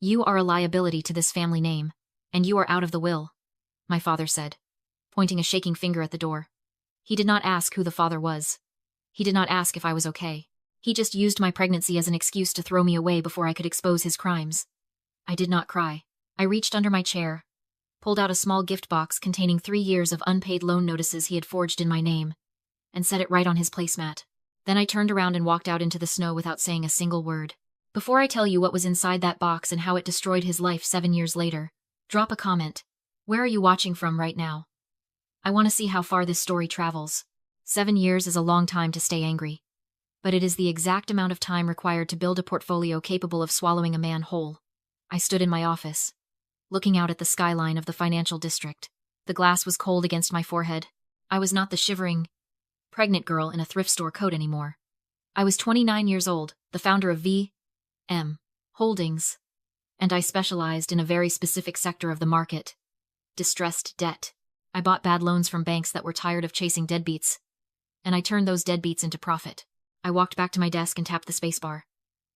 You are a liability to this family name, and you are out of the will, my father said, pointing a shaking finger at the door. He did not ask who the father was. He did not ask if I was okay. He just used my pregnancy as an excuse to throw me away before I could expose his crimes. I did not cry. I reached under my chair, pulled out a small gift box containing 3 years of unpaid loan notices he had forged in my name, and set it right on his placemat. Then I turned around and walked out into the snow without saying a single word. Before I tell you what was inside that box and how it destroyed his life 7 years later, drop a comment. Where are you watching from right now? I want to see how far this story travels. 7 years is a long time to stay angry. But it is the exact amount of time required to build a portfolio capable of swallowing a man whole. I stood in my office, looking out at the skyline of the financial district. The glass was cold against my forehead. I was not the shivering, pregnant girl in a thrift store coat anymore. I was 29 years old, the founder of V.M. Holdings, and I specialized in a very specific sector of the market: distressed debt. I bought bad loans from banks that were tired of chasing deadbeats, and I turned those deadbeats into profit. I walked back to my desk and tapped the spacebar.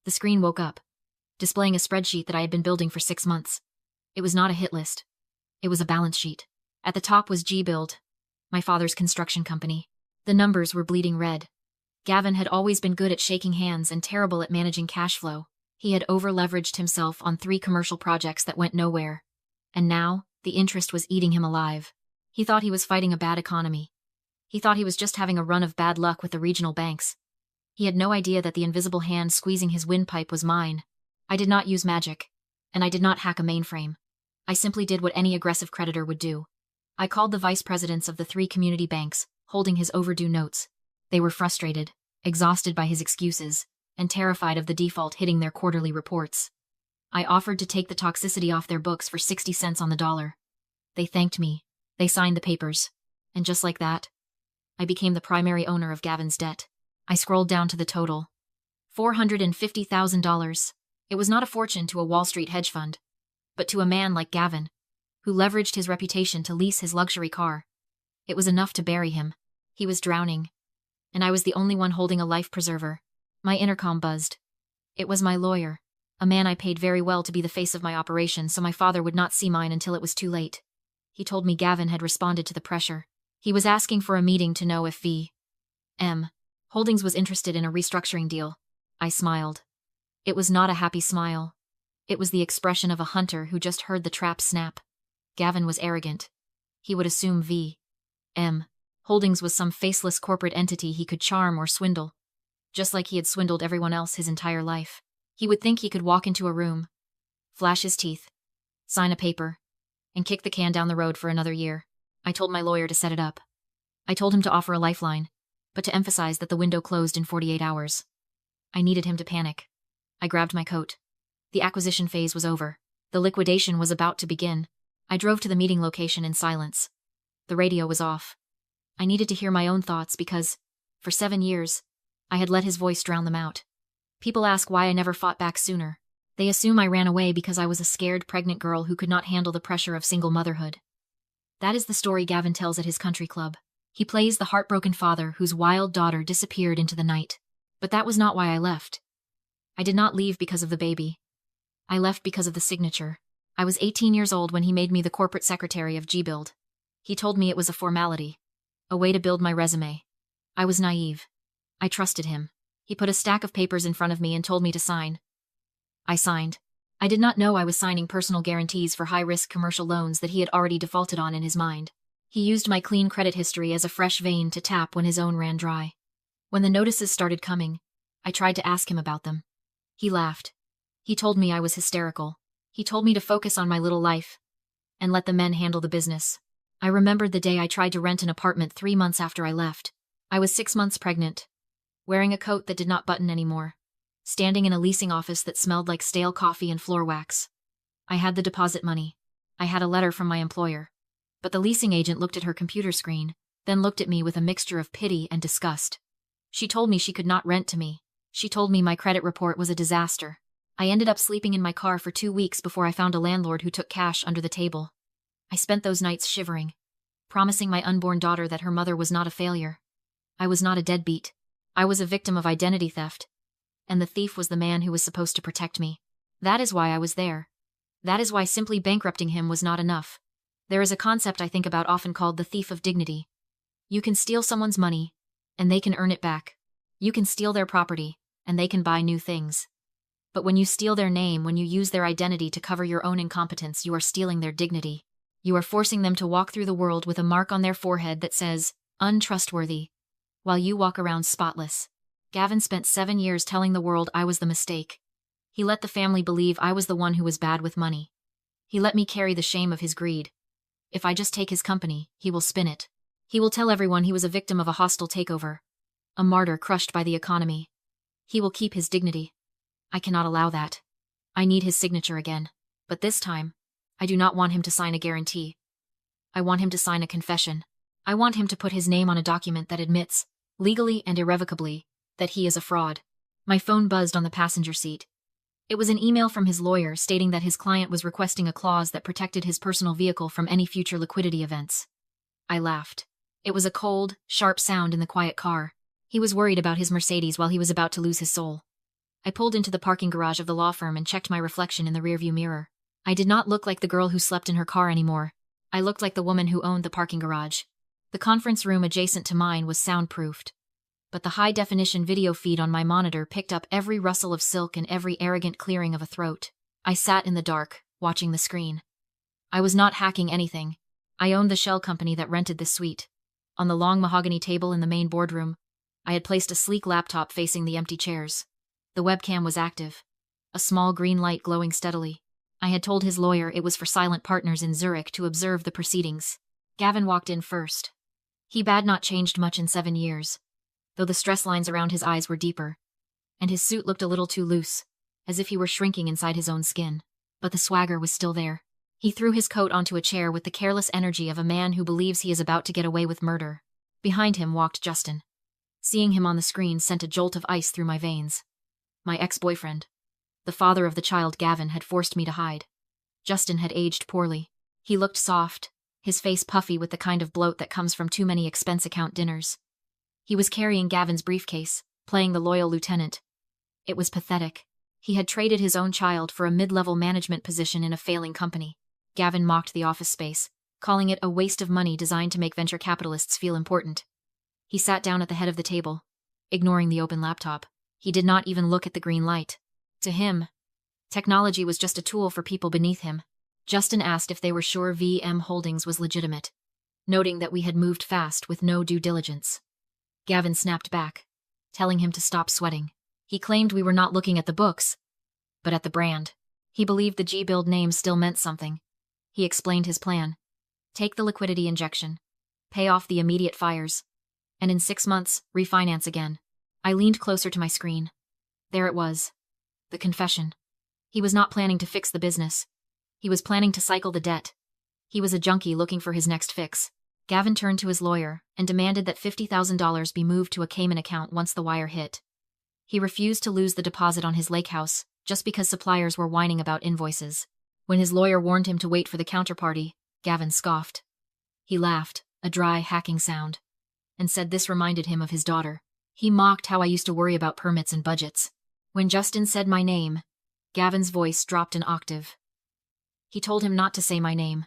The screen woke up, displaying a spreadsheet that I had been building for 6 months. It was not a hit list. It was a balance sheet. At the top was G-Build, my father's construction company. The numbers were bleeding red. Gavin had always been good at shaking hands and terrible at managing cash flow. He had over-leveraged himself on 3 commercial projects that went nowhere. And now, the interest was eating him alive. He thought he was fighting a bad economy. He thought he was just having a run of bad luck with the regional banks. He had no idea that the invisible hand squeezing his windpipe was mine. I did not use magic, and I did not hack a mainframe. I simply did what any aggressive creditor would do. I called the vice presidents of the 3 community banks, holding his overdue notes. They were frustrated, exhausted by his excuses, and terrified of the default hitting their quarterly reports. I offered to take the toxicity off their books for 60 cents on the dollar. They thanked me. They signed the papers. And just like that, I became the primary owner of Gavin's debt. I scrolled down to the total. $450,000. It was not a fortune to a Wall Street hedge fund, but to a man like Gavin, who leveraged his reputation to lease his luxury car. It was enough to bury him. He was drowning, and I was the only one holding a life preserver. My intercom buzzed. It was my lawyer, a man I paid very well to be the face of my operation so my father would not see mine until it was too late. He told me Gavin had responded to the pressure. He was asking for a meeting to know if V.M. Holdings was interested in a restructuring deal. I smiled. It was not a happy smile. It was the expression of a hunter who just heard the trap snap. Gavin was arrogant. He would assume V.M. Holdings was some faceless corporate entity he could charm or swindle, just like he had swindled everyone else his entire life. He would think he could walk into a room, flash his teeth, sign a paper, and kick the can down the road for another year. I told my lawyer to set it up. I told him to offer a lifeline, but to emphasize that the window closed in 48 hours. I needed him to panic. I grabbed my coat. The acquisition phase was over. The liquidation was about to begin. I drove to the meeting location in silence. The radio was off. I needed to hear my own thoughts because, for 7 years, I had let his voice drown them out. People ask why I never fought back sooner. They assume I ran away because I was a scared pregnant girl who could not handle the pressure of single motherhood. That is the story Gavin tells at his country club. He plays the heartbroken father whose wild daughter disappeared into the night. But that was not why I left. I did not leave because of the baby. I left because of the signature. I was 18 years old when he made me the corporate secretary of G-Build. He told me it was a formality, a way to build my resume. I was naive. I trusted him. He put a stack of papers in front of me and told me to sign. I signed. I did not know I was signing personal guarantees for high-risk commercial loans that he had already defaulted on in his mind. He used my clean credit history as a fresh vein to tap when his own ran dry. When the notices started coming, I tried to ask him about them. He laughed. He told me I was hysterical. He told me to focus on my little life and let the men handle the business. I remembered the day I tried to rent an apartment 3 months after I left. I was 6 months pregnant, wearing a coat that did not button anymore, standing in a leasing office that smelled like stale coffee and floor wax. I had the deposit money. I had a letter from my employer. But the leasing agent looked at her computer screen, then looked at me with a mixture of pity and disgust. She told me she could not rent to me. She told me my credit report was a disaster. I ended up sleeping in my car for 2 weeks before I found a landlord who took cash under the table. I spent those nights shivering, promising my unborn daughter that her mother was not a failure. I was not a deadbeat. I was a victim of identity theft, and the thief was the man who was supposed to protect me. That is why I was there. That is why simply bankrupting him was not enough. There is a concept I think about often called the thief of dignity. You can steal someone's money, and they can earn it back. You can steal their property, and they can buy new things. But when you steal their name, when you use their identity to cover your own incompetence, you are stealing their dignity. You are forcing them to walk through the world with a mark on their forehead that says, untrustworthy, while you walk around spotless. Gavin spent 7 years telling the world I was the mistake. He let the family believe I was the one who was bad with money. He let me carry the shame of his greed. If I just take his company, he will spin it. He will tell everyone he was a victim of a hostile takeover, a martyr crushed by the economy. He will keep his dignity. I cannot allow that. I need his signature again. But this time, I do not want him to sign a guarantee. I want him to sign a confession. I want him to put his name on a document that admits, legally and irrevocably, that he is a fraud. My phone buzzed on the passenger seat. It was an email from his lawyer stating that his client was requesting a clause that protected his personal vehicle from any future liquidity events. I laughed. It was a cold, sharp sound in the quiet car. He was worried about his Mercedes while he was about to lose his soul. I pulled into the parking garage of the law firm and checked my reflection in the rearview mirror. I did not look like the girl who slept in her car anymore. I looked like the woman who owned the parking garage. The conference room adjacent to mine was soundproofed, but the high-definition video feed on my monitor picked up every rustle of silk and every arrogant clearing of a throat. I sat in the dark, watching the screen. I was not hacking anything. I owned the shell company that rented this suite. On the long mahogany table in the main boardroom, I had placed a sleek laptop facing the empty chairs. The webcam was active, a small green light glowing steadily. I had told his lawyer it was for silent partners in Zurich to observe the proceedings. Gavin walked in first. He had not changed much in 7 years, though the stress lines around his eyes were deeper, and his suit looked a little too loose, as if he were shrinking inside his own skin. But the swagger was still there. He threw his coat onto a chair with the careless energy of a man who believes he is about to get away with murder. Behind him walked Justin. Seeing him on the screen sent a jolt of ice through my veins. My ex-boyfriend, the father of the child Gavin had forced me to hide. Justin had aged poorly. He looked soft, his face puffy with the kind of bloat that comes from too many expense account dinners. He was carrying Gavin's briefcase, playing the loyal lieutenant. It was pathetic. He had traded his own child for a mid-level management position in a failing company. Gavin mocked the office space, calling it a waste of money designed to make venture capitalists feel important. He sat down at the head of the table, ignoring the open laptop. He did not even look at the green light. To him, technology was just a tool for people beneath him. Justin asked if they were sure VM Holdings was legitimate, noting that we had moved fast with no due diligence. Gavin snapped back, telling him to stop sweating. He claimed we were not looking at the books, but at the brand. He believed the G-Build name still meant something. He explained his plan. Take the liquidity injection, pay off the immediate fires, and in 6 months, refinance again. I leaned closer to my screen. There it was. The confession. He was not planning to fix the business. He was planning to cycle the debt. He was a junkie looking for his next fix. Gavin turned to his lawyer and demanded that $50,000 be moved to a Cayman account once the wire hit. He refused to lose the deposit on his lake house just because suppliers were whining about invoices. When his lawyer warned him to wait for the counterparty, Gavin scoffed. He laughed, a dry, hacking sound, and said this reminded him of his daughter. He mocked how I used to worry about permits and budgets. When Justin said my name, Gavin's voice dropped an octave. He told him not to say my name.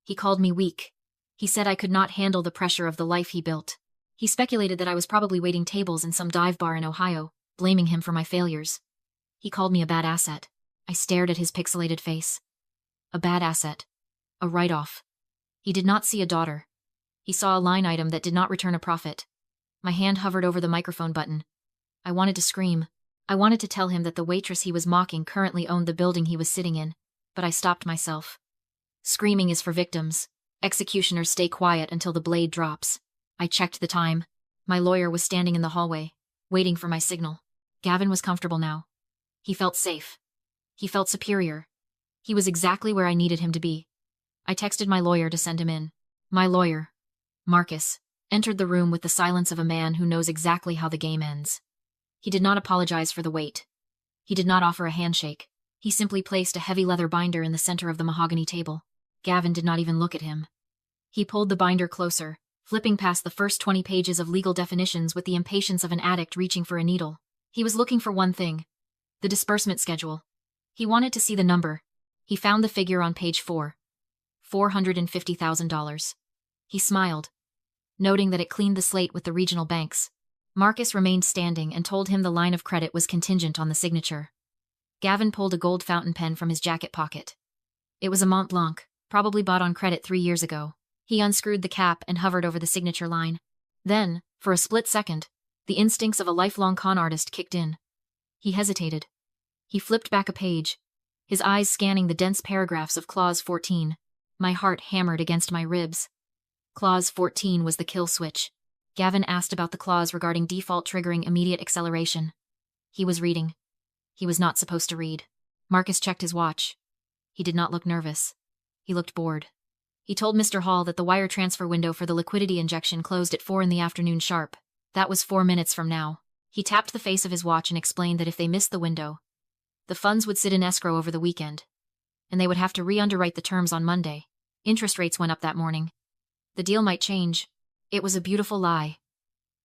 He called me weak. He said I could not handle the pressure of the life he built. He speculated that I was probably waiting tables in some dive bar in Ohio, blaming him for my failures. He called me a bad asset. I stared at his pixelated face. A bad asset. A write-off. He did not see a daughter. He saw a line item that did not return a profit. My hand hovered over the microphone button. I wanted to scream. I wanted to tell him that the waitress he was mocking currently owned the building he was sitting in, but I stopped myself. Screaming is for victims. Executioners stay quiet until the blade drops. I checked the time. My lawyer was standing in the hallway, waiting for my signal. Gavin was comfortable now. He felt safe. He felt superior. He was exactly where I needed him to be. I texted my lawyer to send him in. My lawyer, Marcus, entered the room with the silence of a man who knows exactly how the game ends. He did not apologize for the wait. He did not offer a handshake. He simply placed a heavy leather binder in the center of the mahogany table. Gavin did not even look at him. He pulled the binder closer, flipping past the first 20 pages of legal definitions with the impatience of an addict reaching for a needle. He was looking for one thing: the disbursement schedule. He wanted to see the number, He found the figure on page 4. $450,000. He smiled, noting that it cleaned the slate with the regional banks. Marcus remained standing and told him the line of credit was contingent on the signature. Gavin pulled a gold fountain pen from his jacket pocket. It was a Mont Blanc, probably bought on credit 3 years ago. He unscrewed the cap and hovered over the signature line. Then, for a split second, the instincts of a lifelong con artist kicked in. He hesitated. He flipped back a page, his eyes scanning the dense paragraphs of Clause 14. My heart hammered against my ribs. Clause 14 was the kill switch. Gavin asked about the clause regarding default triggering immediate acceleration. He was reading. He was not supposed to read. Marcus checked his watch. He did not look nervous. He looked bored. He told Mr. Hall that the wire transfer window for the liquidity injection closed at 4 in the afternoon sharp. That was 4 minutes from now. He tapped the face of his watch and explained that if they missed the window, the funds would sit in escrow over the weekend, and they would have to re-underwrite the terms on Monday. Interest rates went up that morning. The deal might change. It was a beautiful lie.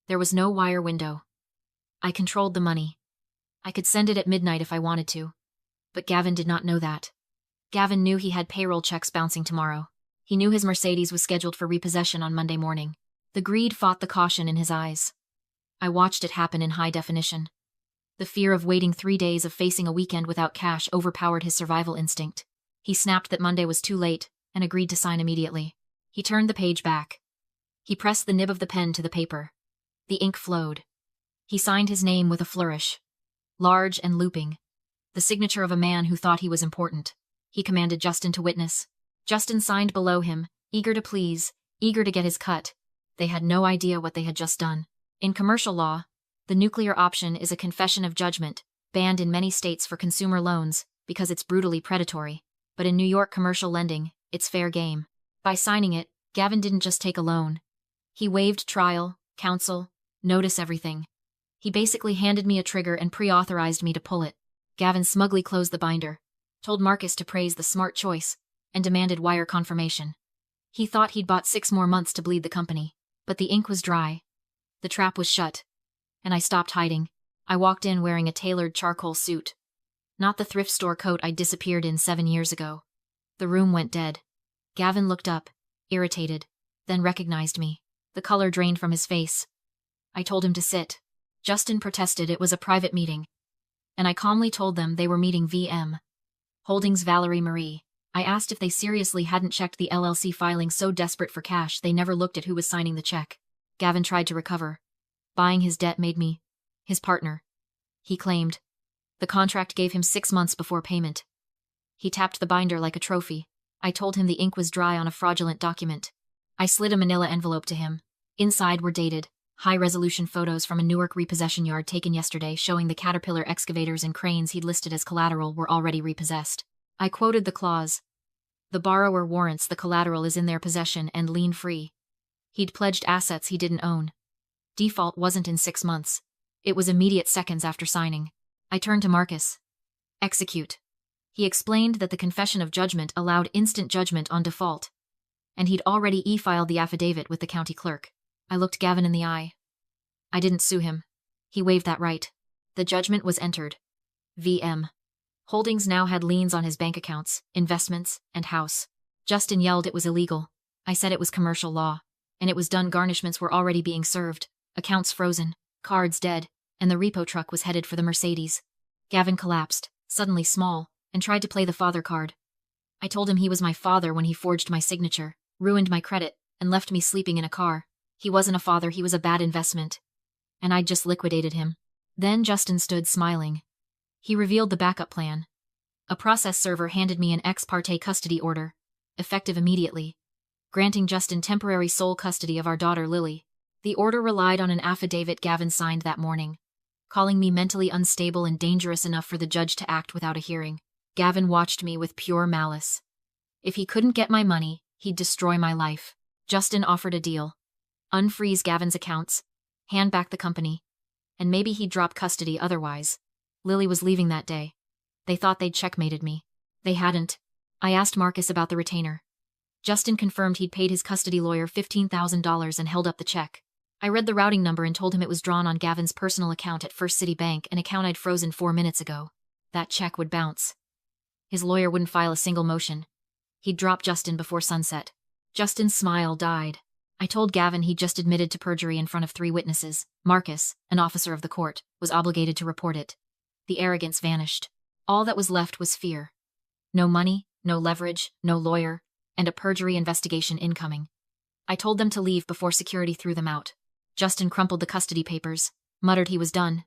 There was no wire window. I controlled the money. I could send it at midnight if I wanted to. But Gavin did not know that. Gavin knew he had payroll checks bouncing tomorrow. He knew his Mercedes was scheduled for repossession on Monday morning. The greed fought the caution in his eyes. I watched it happen in high definition. The fear of waiting 3 days of facing a weekend without cash overpowered his survival instinct. He snapped that Monday was too late and agreed to sign immediately. He turned the page back. He pressed the nib of the pen to the paper. The ink flowed. He signed his name with a flourish. Large and looping. The signature of a man who thought he was important. He commanded Justin to witness. Justin signed below him, eager to please, eager to get his cut. They had no idea what they had just done. In commercial law, the nuclear option is a confession of judgment, banned in many states for consumer loans because it's brutally predatory. But in New York commercial lending, it's fair game. By signing it, Gavin didn't just take a loan. He waived trial, counsel, notice everything. He basically handed me a trigger and pre-authorized me to pull it. Gavin smugly closed the binder, told Marcus to praise the smart choice, and demanded wire confirmation. He thought he'd bought 6 more months to bleed the company, but the ink was dry. The trap was shut. And I stopped hiding. I walked in wearing a tailored charcoal suit. Not the thrift store coat I disappeared in 7 years ago. The room went dead. Gavin looked up, irritated, then recognized me. The color drained from his face. I told him to sit. Justin protested it was a private meeting. And I calmly told them they were meeting VM Holdings Valerie Marie. I asked if they seriously hadn't checked the LLC filing so desperate for cash they never looked at who was signing the check. Gavin tried to recover. Buying his debt made me his partner. He claimed. The contract gave him 6 months before payment. He tapped the binder like a trophy. I told him the ink was dry on a fraudulent document. I slid a manila envelope to him. Inside were dated, high-resolution photos from a Newark repossession yard taken yesterday showing the Caterpillar excavators and cranes he'd listed as collateral were already repossessed. I quoted the clause. The borrower warrants the collateral is in their possession and lien-free. He'd pledged assets he didn't own. Default wasn't in 6 months. It was immediate seconds after signing. I turned to Marcus. Execute. He explained that the confession of judgment allowed instant judgment on default, and he'd already e-filed the affidavit with the county clerk. I looked Gavin in the eye. I didn't sue him. He waived that right. The judgment was entered. VM Holdings now had liens on his bank accounts, investments, and house. Justin yelled it was illegal. I said it was commercial law. And it was done. Garnishments were already being served. Accounts frozen. Cards dead. And the repo truck was headed for the Mercedes. Gavin collapsed, suddenly small, and tried to play the father card. I told him he was my father when he forged my signature, ruined my credit, and left me sleeping in a car. He wasn't a father, he was a bad investment. And I'd just liquidated him. Then Justin stood smiling. He revealed the backup plan. A process server handed me an ex parte custody order, effective immediately, granting Justin temporary sole custody of our daughter Lily. The order relied on an affidavit Gavin signed that morning, calling me mentally unstable and dangerous enough for the judge to act without a hearing. Gavin watched me with pure malice. If he couldn't get my money, he'd destroy my life. Justin offered a deal. Unfreeze Gavin's accounts, hand back the company, and maybe he'd drop custody otherwise. Lily was leaving that day. They thought they'd checkmated me. They hadn't. I asked Marcus about the retainer. Justin confirmed he'd paid his custody lawyer $15,000 and held up the check. I read the routing number and told him it was drawn on Gavin's personal account at First City Bank, an account I'd frozen 4 minutes ago. That check would bounce. His lawyer wouldn't file a single motion. He'd drop Justin before sunset. Justin's smile died. I told Gavin he'd just admitted to perjury in front of 3 witnesses. Marcus, an officer of the court, was obligated to report it. The arrogance vanished. All that was left was fear. No money, no leverage, no lawyer, and a perjury investigation incoming. I told them to leave before security threw them out. Justin crumpled the custody papers, muttered he was done,